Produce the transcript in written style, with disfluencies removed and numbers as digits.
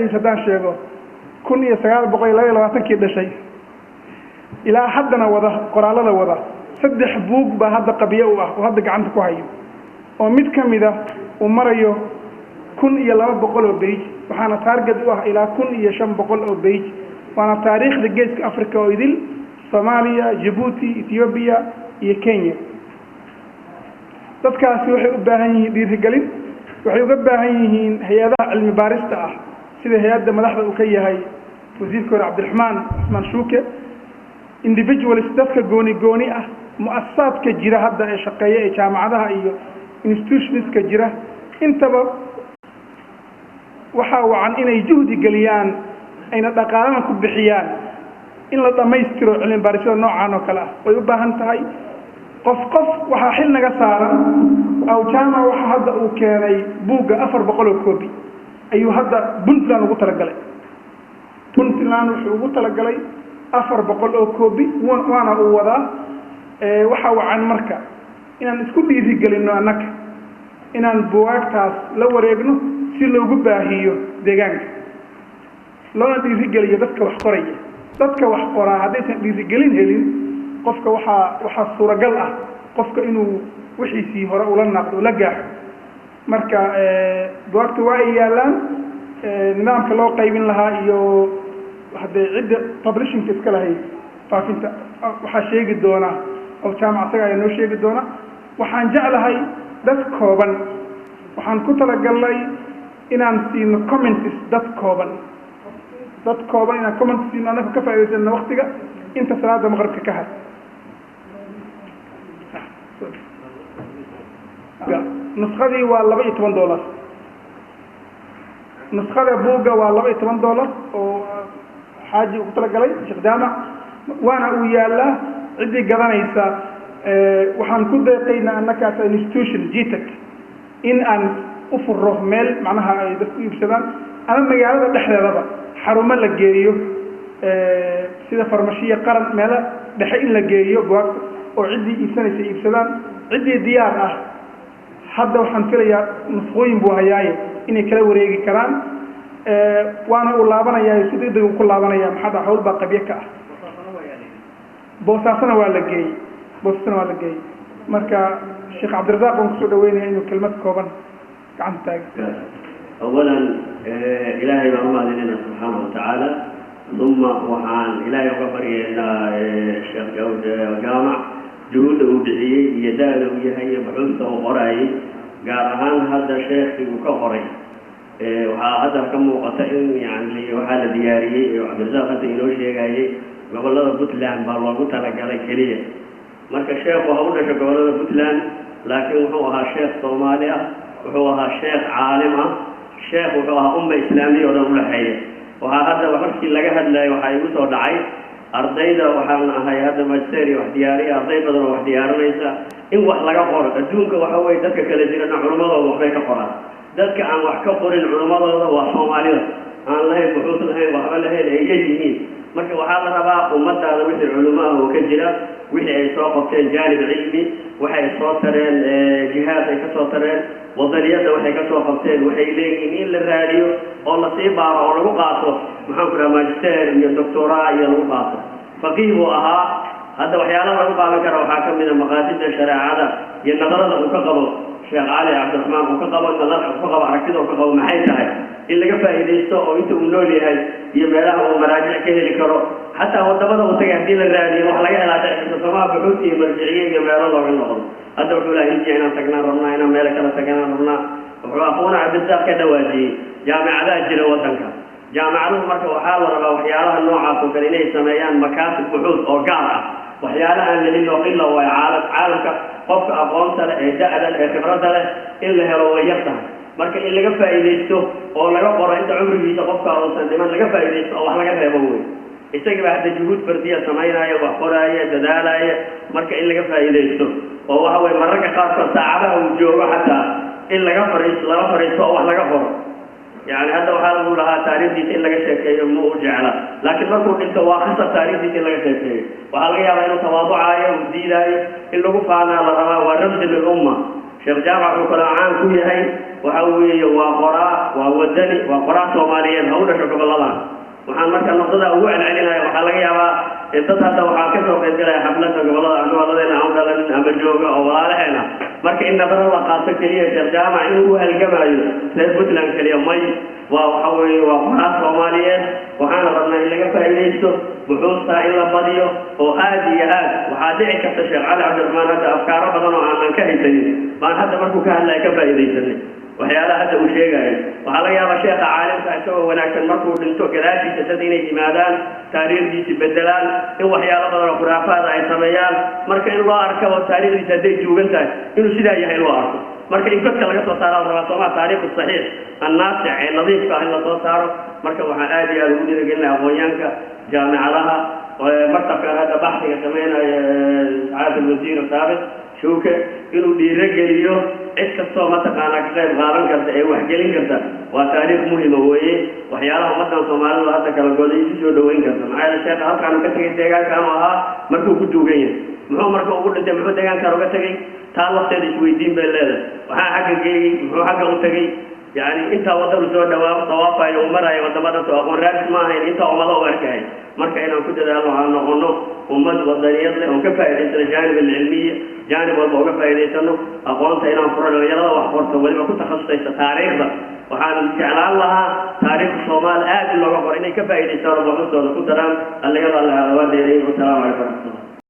دعدي سدان شيغو كن يسغال بقي لا 20 كي دشي الى حدنا ودا قرالده ودا صدح بوق با هدا قبيه وهدا غعنت ku hayo oo mid kamida uu marayo 1200 oo page waxaana target u ah ilaa 1500 oo page waana taariikhda geeska Afrika oo idil Soomaaliya Djibouti Ethiopia iyo Kenya dadkaasi waxay u baahan yihiin dhiirigelin waxay uga baahan yihiin hay'adaha cilmi baarista ah sida hay'adda madaxda uu ka yahay wasiirka Cabdiraxmaan Usmaan Shuuke individuals dadka gooni ah muassasaadka jira hadda ee shaqeeya ee jaamacadaha iyo institutionska jira intaba waxa wacan inay juhdi galiyaan ayna dhaqaalaha ku bixiyaan in la dhameystiro cilmi baarisada noocan oo kale ah way u baahan tahay qof waxa xil naga saaran aw jaamac waxa hadda uu keenay buuga 400 oo koobi ayuu hadda Puntland ugu talagalay Puntland wuxuu ugu talagalay 400 oo koobi waana uu wadaa waxa wacan marka inaan isku dhiirigelino annaka inaan buugaagtaas la wareegno si loogu baahiyo deegaanka loona dhiirigeliyo dadka wax qoraya dadka wax qoraa hadaysan dhiirigelin helin qofka waxa suuragal ah qofka inuu wixiisii hore ula naqdo la gaar marka buugaagta waa yaalaan nidaamka loo qaybin lahaa iyo hadday cid publishing iska lahayd faafinta waxa sheegi doona oo jaamac asaga ay noo sheegi doona waxaan jeclahay dad kooban waxaan ku talagalay inaan siino comments dad kooban inaan comments siino anaka ka faa'iideysano waqtiga inta salaada maqribka ka had nuskhadii waa $12 nuskhada buuga waa $12 oo xaaji ugu talagalay Sheekh Jaamac waana uu yaala cidii gadanaysa waxaan ku deeqaynaa annaka institution GTech in aan u furo meel macnaha ay dadku iibsadaan ama magaalada dhexdeedaba xarumo la geeyo sida farmashiya qaran meel dhexe in la geeyo buugaagta oo cidii iibsanaysa iibsadaan cidii diyaar ah hadda waxaan filayaa nuskhooyin buu hayaaye inay kala wareegi karaan waana uu laabanayaa sidii dad uu ku laabanaya maxaa hawl baa qabiye ka ah boosaasana waa la geeyay marka Sheekh Cabdirasaaq oo soo dhaweynaya inuu kelmad kooban gacan taago أولا إلهي بأماننا سبحانه وتعالى ثم وحان إلهي وغفري إلى الشيخ جامع جهوده وبعيه يداله ويهي بحوثه وقرأي قال هذا الشيخ وكفري وهذا كم وقتين يعني وحال دياري وعبد الرزاق إنه شيء قبل الله بطلان بالوقت على قال كريه marka sheekhu waxa uu dhashay gobolada Puntland laakiin wuxuu ahaa sheekh Soomaaliya wuxuu ahaa sheekh caalim ah sheekh wuxuu ahaa umma islaamiga oo dhan u lahayd waxa hadda waxii laga hadlay waxa igu soo dhacay ardayda waxaan ahay hadda magister wax diyaariya arday badan wax diyaarinaysa in wax laga qoro adduunka waxa way dadka kala jirana culimadooda waxay ka qoraan dadka aan wax ka qorin culimadooda waa Soomaalida aan lahayn wuxuu lahayn waxba lahayn ay yihiin marka waxa la rabaa ummadaada wixii culimada oo ka jira wixii ay soo qabteen jaanib cilmi waxay soo tareen jihaad ay ka soo tareen wadaniyada waxay ka soo qabteen waxay leeyihiin in la raadiyo oo la sii baaro oo lagu qaato maxaan ku dhamaa magister iyo doctoraa iyo lagu qaato faqih oo ahaa hadda waxyaalaha lagu qaadan karo waxaa ka mid ah maqaasidda shariicada iyo nadarada uu ka qabo Sheekh Ali Cabdiraxmaan uu ka qabo nadarada uu ka qabo aragtida uu ka qabo maxay tahay in laga faa'iideysto oo inta uu nool yahay iyo meelaha uu maraajic ka heli karo hatta wadamada uu tagay hadii la raadiyo wax laga helaa dadka Soomaaliya buxuuti iyo marjiciyada iyo meelo looga noqdo hadda wuxuu ilaahay inaan tagnaa rabnaa inaan meel kala tagnaa rabnaa wuxuu aqoon cabdirasaaq ka dhawaajiyay jaamacadaha jira wadanka jaamacaduhu marka waxaa la rabaa waxyaalaha noocaas oo kale inay sameeyaan makaatib buxuud oo gaar ah waxyaalaha aan la helin qilla waa caalamka qofka aqoonta leh ee da'da ee khibradda leh in la helo way yartahay marka in laga faa'iideysto oo laga qoro inta cumrigiisa qofka oo sanadman laga faa'iideysto oo wax laga reebo way isaga hadda juhud fardiya sameynaya wax qoraya dadaalaya marka in laga faa'iideysto oo waxa way mararka qaar ka saacadaha uu joogo hatta in laga fariisto oo wax laga qoro يعني هذا وحال نقول لها تاريخ دي إلا شيء مو جعله لكن ما كنت أنت واقص تاريخ دي إلا شيء وحال غير إنه تواضع عاية ودينه إلا قفانا لها ورمز للأمة sheekh jaamac uu kala caan ku yahay waxa weeye waa qoraa waa wadani waa qoraa Soomaaliyeed ha u dhasho gobolladan waxaan marka noqdada ugu celcelinaya waxaa laga yaabaa dad hadda waxaa ka soo qayb galaya xafladda gobolladeena aan dhalan ama jooga oo walaalaheena marka in nabaro la qaato keliya sheekh jaamac inuu u halgamayo reer Puntland keliya may waa waxa weeye waa qoraa Soomaaliyeed waxaan rabnaa in laga faa'iideysto buxuusta in la badiyo oo aad iyo aad waxaa dhici karta sheekh cali cabdiraxmaan hadda afkaaro badan oo aanan ka haysanin baan hadda markuu ka hadlaya ka faa'iideysanay waxyaalaha hadda uu sheegayo waxaa laga yaabaa sheekha caalimka isagoo wanaagsan markuu dhinto gadaashiisa dad inay yimaadaan taariikhdiisi bedelaan in waxyaalo badan oo khuraafaada ay sameeyaan marka in loo arkabo taariikhdiisa hadday joogan tahay inuu sidaa yahay loo arko marka in dadka laga soo saaro rabaa Soomaa taariikh saxiix annaasic ee nadiifka ah in la soo saaro marka waxaan aad iyo aad ugu dhiirigelinayaa aqoonyahanka jaamacadaha martabka hadda baxsiga sameynaya caadil wasiir saabiq showka inuu dhiirigeliyo cid kastoo mataqaana ka qayb qaadan karta ee wax gelin karta waa taariikh muhiim ah weeye waxyaalaha ummadda Soomaalidu hadda kala goday si soo dhaweyn karta maxaa sheekha halkaan ka tagay deegaanka ama aha markuu ku duugan yahay muxuu marka ugu dhintay muxuu deegaanka uga tagay taa lafteeda isweydiin bay leedahay waxaa xagga geeyay muxuu xagga u tagay يعني انت wadada soo dhawaaq tawaafayo umarayo wadamada soo aqoon raad ma ahayn inta umada u arkay marka inaan ku dadaalo aan noqono ummad wadaniyad leh oo ka faa'iideysan jaanib cilmiye jaanib walba oo ka faa'iideysano aqoonta inaan furo dhalinyarada wax qorto waliba ku takhasusaysa taariikhda waxaan jeclaan lahaa taariikh Soomaali aad looga qoro inay ka faa'iideystaan waxooda ku daraan allaga Allah waa deeray. Assalaamu alaykum.